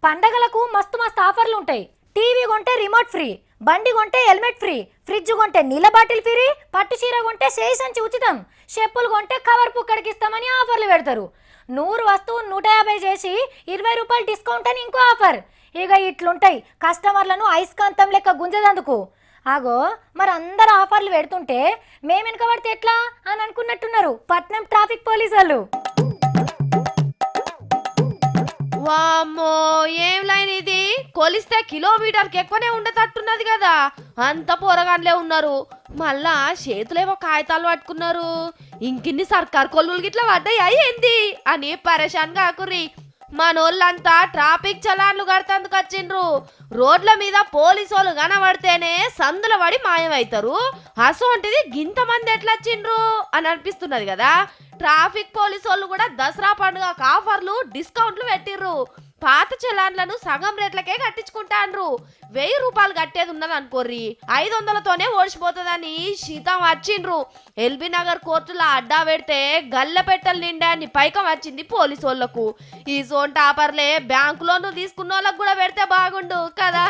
పండగలకు మస్తు మస్తు ఆఫర్లు ఉంటాయి. టీవీ కొంటే రిమోట్ ఫ్రీ, బండి కొంటే హెల్మెట్ ఫ్రీ, ఫ్రిడ్జ్ కొంటే నీళ్ళ బాటిల్ ఫ్రీ, పట్టు చీర కొంటే చేయి సంచి ఉచితం, చెప్పులు కొంటే కవర్ పుక్కడికి ఇస్తామని ఆఫర్లు పెడతారు. 100 వస్తువు 150 చేసి 20 రూపాయలు డిస్కౌంట్ అని ఇంకో ఆఫర్. ఇక ఇట్లుంటాయి కస్టమర్లను ఐస్కాంతం లెక్క గుంజదందుకు. ఆగో మరి అందరు ఆఫర్లు పెడుతుంటే మేము వెనక పడితే ఎట్లా అని అనుకున్నట్టున్నారు పట్నం ట్రాఫిక్ పోలీసు వాళ్ళు. వామ్మో, ఏం లైన్ ఇది? కొలిస్తే కిలోమీటర్కి ఎక్కువనే ఉండేటట్టున్నది కదా. అంత పోరగాన్లే ఉన్నారు. మళ్ళా చేతులేవో కాగితాలు పట్టుకున్నారు. ఇంకిన్ని సర్కార్ కొల్లులు గిట్లా పడ్డాయా ఏంది అని పరేషాన్ కాకుర్రి. మనోళ్ళంతా ట్రాఫిక్ చలాన్లు కడతందుకు వచ్చిండ్రు. రోడ్ల మీద పోలీసోళ్ళు కనబడితేనే సందుల పడి మాయమవుతారు. అసోంటిది గింతమంది ఎట్లా వచ్చిండ్రు అని అనిపిస్తున్నది కదా. ట్రాఫిక్ పోలీసోళ్ళు కూడా దసరా పండుగ ఆఫర్లు డిస్కౌంట్లు పెట్టిర్రు. పాత చలాన్లను సగం రేట్లకే కట్టించుకుంటాండ్రు. 1000 రూపాయలు కట్టేది ఉన్నది అనుకోర్రి, 500తోనే ఓడిచిపోతుందని శీతం వచ్చిండ్రు. ఎల్బీ నగర్ కోర్టులో అడ్డా పెడితే గల్లె పెట్టలు నిండా అని పైకం వచ్చింది పోలీసు వాళ్ళకు. ఈ సోన్ టాపర్లే బ్యాంకు లోన్లు తీసుకున్న వాళ్ళకు కూడా పెడితే బాగుండు కదా.